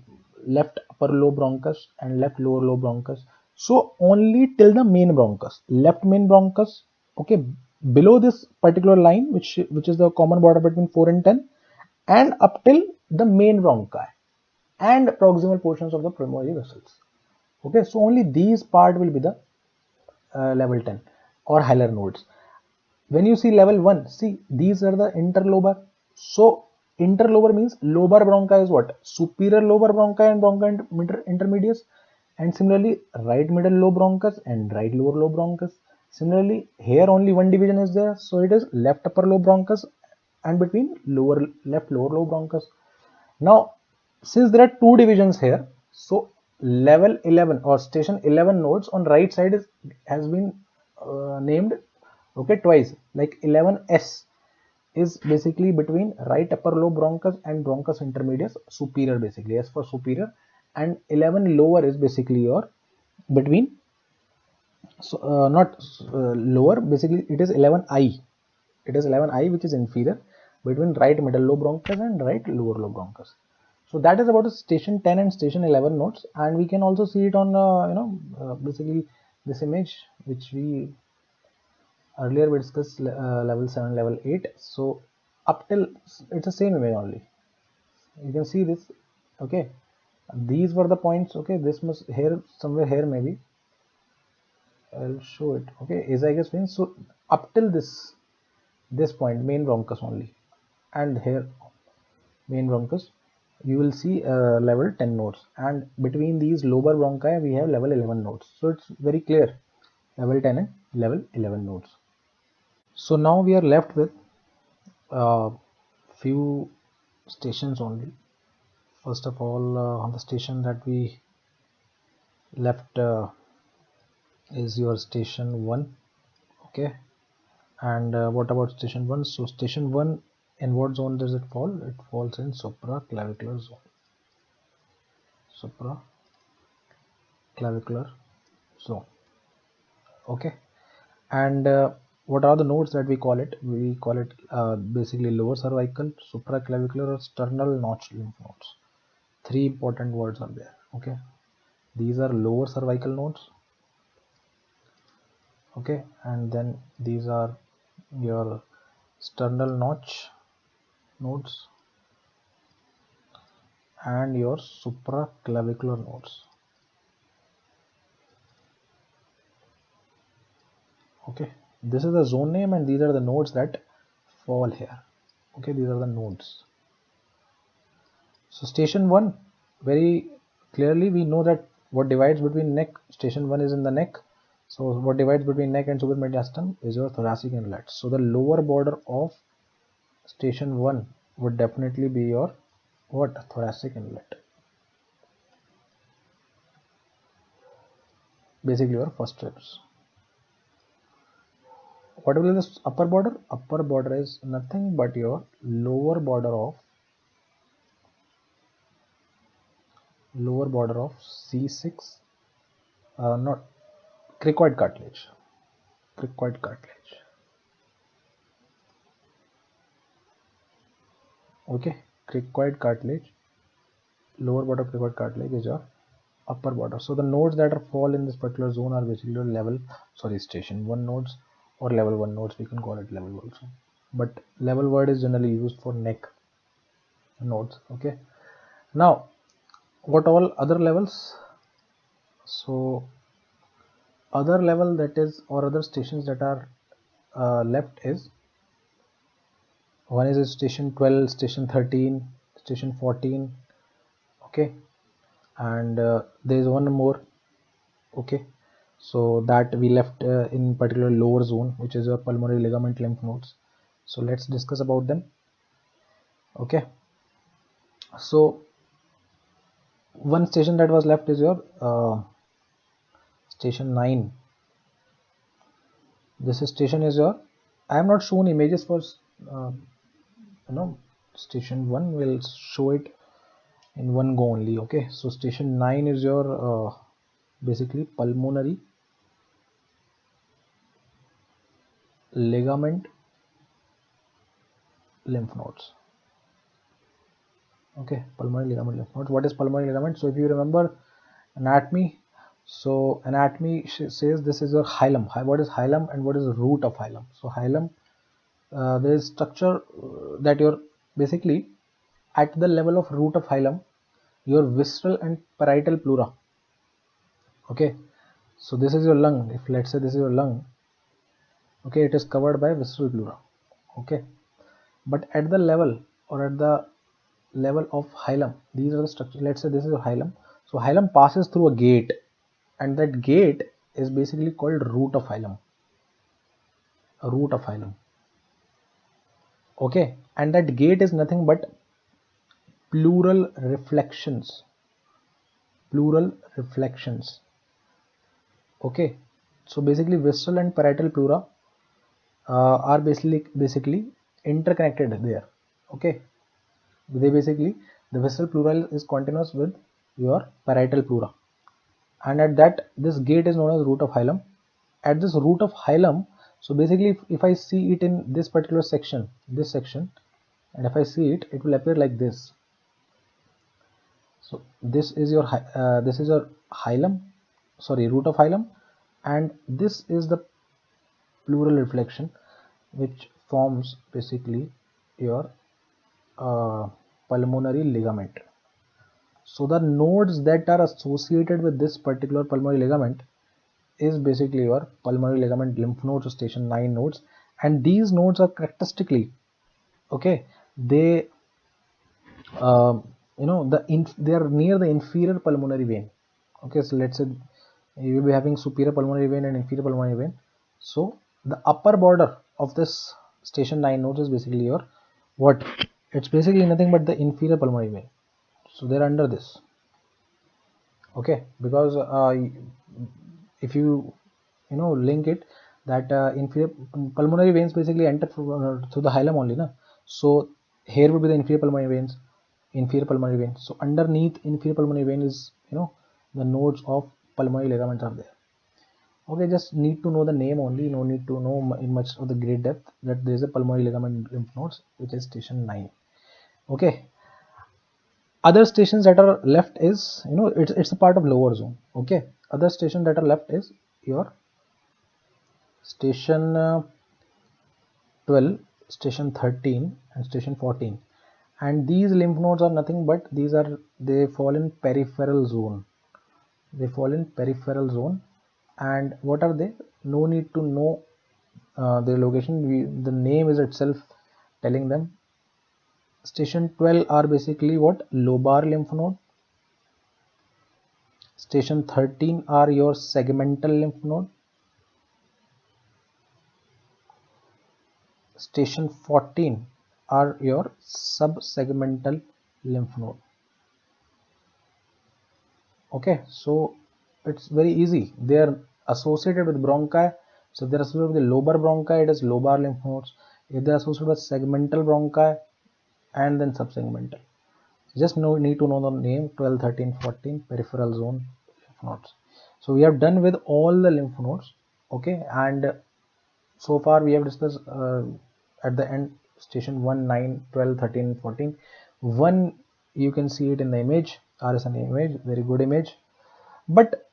left upper low bronchus and left lower low bronchus. So only till the main bronchus, left main bronchus, okay, below this particular line, which is the common border between 4 and 10, and up till the main bronchi and proximal portions of the pulmonary vessels. Okay, so only these part will be the level 10 or Heller nodes. When you see level 1, see these are the interlobar. So interlobar means lobar bronchi is what? Superior lobar bronchi and bronchi intermedius, and similarly right middle low bronchus and right lower low bronchus. Similarly here only one division is there, so it is left upper low bronchus and between left lower low bronchus. Now since there are two divisions here, so level 11 or station 11 nodes on right side has been named, okay, twice, like 11s is basically between right upper low bronchus and bronchus intermedius superior, basically S for superior, and 11 lower is basically your between, so not lower, basically it is 11i, it is 11i which is inferior between right middle low bronchus and right lower low bronchus. So that is about station 10 and station 11 nodes, and we can also see it on basically this image which we earlier we discussed, level 7 level 8. So up till, it's the same image only, you can see this, okay, these were the points, okay, this must here somewhere here maybe I'll show it, okay, azygous veins. So up till this point main bronchus only, and here main bronchus, you will see level 10 nodes, and between these lower bronchi we have level 11 nodes. So it's very clear, level 10 and level 11 nodes. So now we are left with few stations only. First of all, on the station that we left is your station 1, okay. And what about station 1? So station 1, in what zone does it fall? It falls in supraclavicular zone. Supraclavicular zone, okay. And what are the nodes that we call it? We call it basically lower cervical, supraclavicular, or sternal notch lymph nodes. Three important words are there, okay. These are lower cervical nodes, okay, and then these are your sternal notch nodes and your supraclavicular nodes, okay. This is the zone name and these are the nodes that fall here, okay. These are the nodes. So station 1, very clearly we know that what divides between neck, station 1 is in the neck. So what divides between neck and supremediastinum is your thoracic inlet. So the lower border of station 1 would definitely be your what? Thoracic inlet. Basically your first ribs. What will be the upper border? Upper border is nothing but your lower border of C6, not cricoid cartilage. Cricoid cartilage. Okay, cricoid cartilage, lower border of cricoid cartilage is your upper border. So the nodes that are fall in this particular zone are basically level, sorry, station 1 nodes or level 1 nodes. We can call it level also, but level word is generally used for neck nodes, okay. Now what all other levels? So other level that is, or other stations that are left is, one is station 12, station 13, station 14, okay, and there is one more, okay. So that we left in particular lower zone, which is your pulmonary ligament lymph nodes. So let's discuss about them, okay. So one station that was left is your station 9. This station is your, I am not shown images for station 1, will show it in one go only. Okay, so station 9 is your basically pulmonary ligament lymph nodes. Okay, pulmonary ligament lymph nodes. What is pulmonary ligament? So if you remember anatomy, so anatomy says this is your hilum. What is hilum and what is the root of hilum? So hilum, there is structure that you're basically at the level of root of hilum, your visceral and parietal pleura. Okay, so this is your lung. If let's say this is your lung, okay, it is covered by visceral pleura. Okay, but at the level or at the level of hilum, these are the structure. Let's say this is your hilum. So hilum passes through a gate, and that gate is basically called root of hilum. A root of hilum. Okay, and that gate is nothing but pleural reflections. Pleural reflections. Okay, so basically visceral and parietal pleura are basically interconnected there. Okay, they basically, the visceral pleural is continuous with your parietal pleura, and at that this gate is known as root of hilum. At this root of hilum, so basically if I see it in this particular section, this section, and if I see it, it will appear like this. So this is your hilum, sorry, root of hilum, and this is the pleural reflection which forms basically your pulmonary ligament. So the nodes that are associated with this particular pulmonary ligament is basically your pulmonary ligament lymph nodes, station 9 nodes, and these nodes are characteristically, okay, they they are near the inferior pulmonary vein. Okay, so let's say you will be having superior pulmonary vein and inferior pulmonary vein. So the upper border of this station 9 nodes is basically your what? It's basically nothing but the inferior pulmonary vein. So they're under this. Okay, because if you know link it, that inferior pulmonary veins basically enter through the hilum only, na? So here would be the inferior pulmonary veins, inferior pulmonary vein. So underneath inferior pulmonary vein is, you know, the nodes of pulmonary ligaments are there. Okay, just need to know the name only, no need to know in much of the great depth that there is a pulmonary ligament lymph nodes which is station 9. Okay, other stations that are left is, you know, it's a part of lower zone. Okay, other stations that are left is your station 12, station 13 and station 14, and these lymph nodes are nothing but they fall in peripheral zone. They fall in peripheral zone. And what are they? No need to know their location. The name is itself telling them. Station 12 are basically what? Lobar lymph node. Station 13 are your segmental lymph node. Station 14 are your subsegmental lymph node. Okay, so it's very easy. They are associated with bronchi. So they're associated with the lobar bronchi, it is lobar lymph nodes. If they're associated with segmental bronchi and then subsegmental, just need to know the name 12, 13, 14 peripheral zone lymph nodes. So we have done with all the lymph nodes. Okay, and so far we have discussed at the end station 1, 9, 12, 13, 14. 1, you can see it in the image, RSN image, very good image. But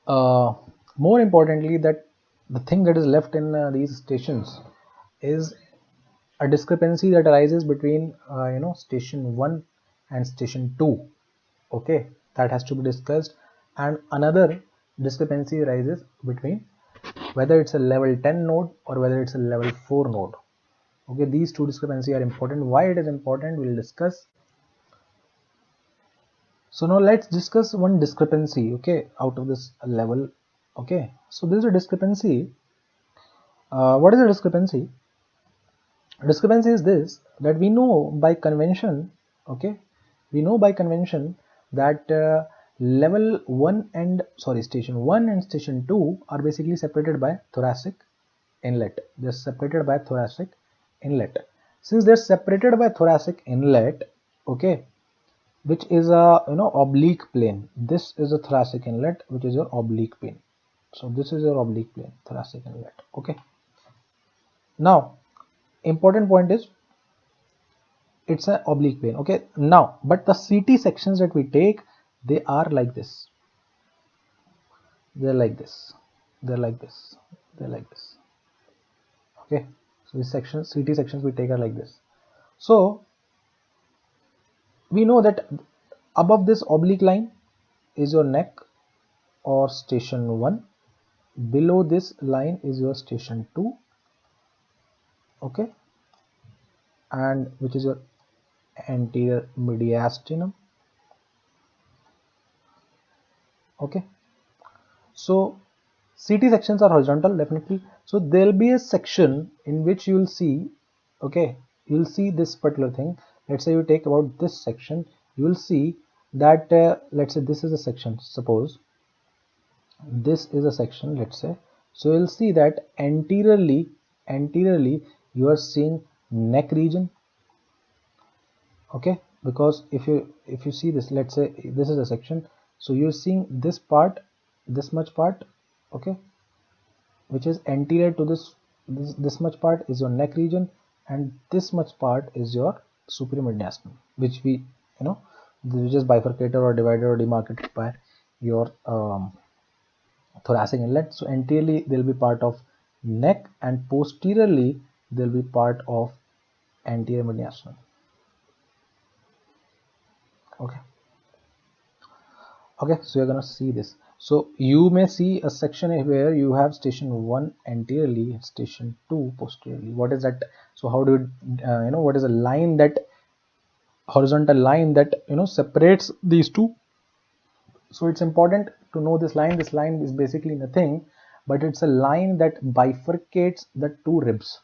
more importantly, that the thing that is left in these stations is a discrepancy that arises between station 1 and station 2. Okay, that has to be discussed. And another discrepancy arises between whether it's a level 10 node or whether it's a level 4 node. Okay, these two discrepancies are important. Why it is important, we'll discuss. So now let's discuss one discrepancy, okay, out of this level. Okay, so there is a discrepancy. What is a discrepancy? A discrepancy is this, that we know by convention, okay, we know by convention that level 1 and station 1 and station 2 are basically separated by thoracic inlet. They're separated by thoracic inlet. Since they're separated by thoracic inlet, okay, which is a oblique plane. This is a thoracic inlet, which is your oblique plane. So this is your oblique plane, thoracic inlet. Okay. Now, important point is it's an oblique plane. Okay. Now, but the CT sections that we take, they are like this. They're like this. They're like this. They're like this. Okay. So these sections, CT sections we take are like this. So we know that above this oblique line is your neck or station 1. Below this line is your station 2. Okay. And which is your anterior mediastinum. Okay. So CT sections are horizontal, definitely. So there'll be a section in which you'll see, okay, you'll see this particular thing. Let's say you take about this section, you will see that let's say this is a section, suppose this is a section, let's say. So you'll see that anteriorly you are seeing neck region. Okay, because if you see this, let's say this is a section, so you're seeing this part, this much part, okay, which is anterior to this much part is your neck region, and this much part is your superior mediastinum, which we which is bifurcated or divided or demarcated by your thoracic inlet. So anteriorly they'll be part of neck, and posteriorly they'll be part of anterior mediastinum. Okay. Okay, so you're gonna see this. So you may see a section where you have station 1 anteriorly and station 2 posteriorly. What is that? So how do you what is a line, that horizontal line that separates these two? So it's important to know this line. This line is basically nothing but it's a line that bifurcates the two ribs.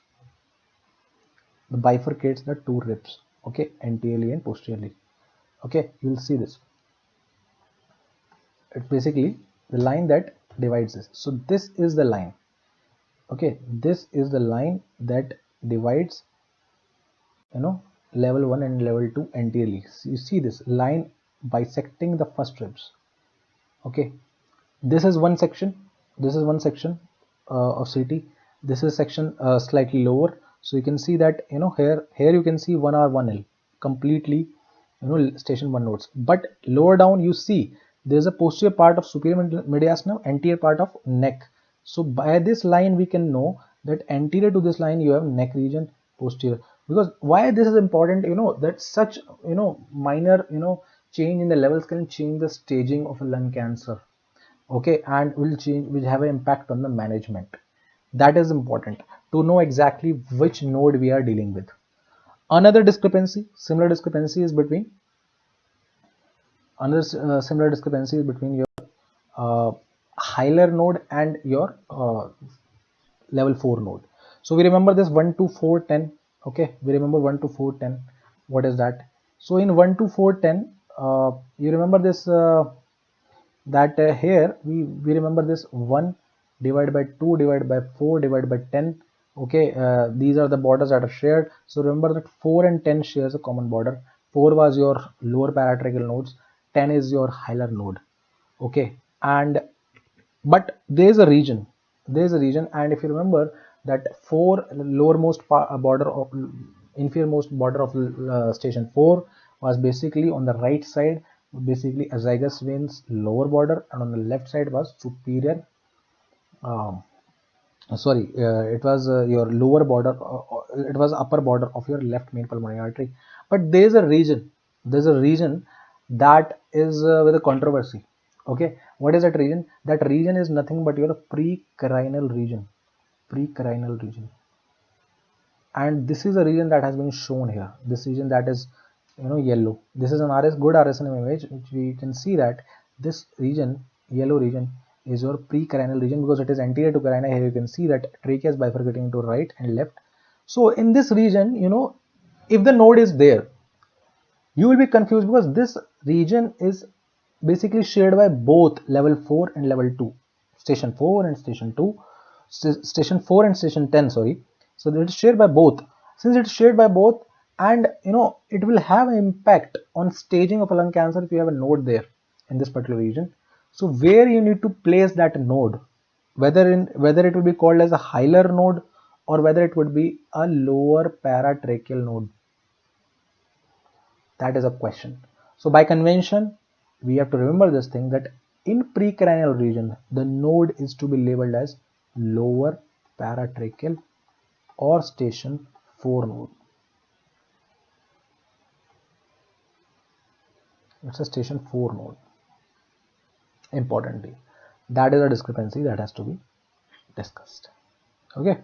Bifurcates the two ribs. Okay, anteriorly and posteriorly. Okay, you'll see this. It's basically the line that divides this. So this is the line. Okay, this is the line that divides level 1 and level 2 anteriorly. So you see this line bisecting the first ribs. Okay, this is one section. This is one section of CT. This is section slightly lower. So you can see that here you can see 1R1L completely station 1 nodes. But lower down you see there's a posterior part of superior mediastinum, anterior part of neck. So by this line we can know that anterior to this line you have neck region, posterior. Because why this is important, that such minor change in the levels can change the staging of a lung cancer. Okay, and will have an impact on the management. That is important to know exactly which node we are dealing with. Another discrepancy, similar discrepancy is between your hilar node and your level 4 node. So we remember this 1 2 4 10. Okay, we remember 1 2 4 10. What is that? So in 1 2 4 10, you remember this here we remember this 1 divided by 2 divided by 4 divided by 10. Okay, these are the borders that are shared. So remember that 4 and 10 shares a common border. 4 was your lower paratracheal nodes, 10 is your hilar node. Okay, and but there is a region, and if you remember that 4 lowermost border of inferiormost border of station 4 was basically on the right side, basically azygous veins lower border, and on the left side was superior it was your lower border, it was upper border of your left main pulmonary artery. But there's a region that is with a controversy. Okay, what is that region? That region is nothing but your precarinal region. And this is a region that has been shown here. This region that is yellow. This is an good RSNM image, which we can see that this region, yellow region, is your precarinal region because it is anterior to carina. Here you can see that trachea is bifurcating to right and left. So in this region, if the node is there, you will be confused because this region is basically shared by both level 4 and level 2, station 4 and station 2, station 4 and station 10, sorry. So it is shared by both. Since it is shared by both, and it will have an impact on staging of lung cancer if you have a node there in this particular region. So where you need to place that node, whether it will be called as a hilar node or whether it would be a lower paratracheal node, that is a question. So by convention, we have to remember this thing, that in precranial region, the node is to be labeled as lower paratracheal or station 4 node. It's a station 4 node. Importantly, that is a discrepancy that has to be discussed. Okay.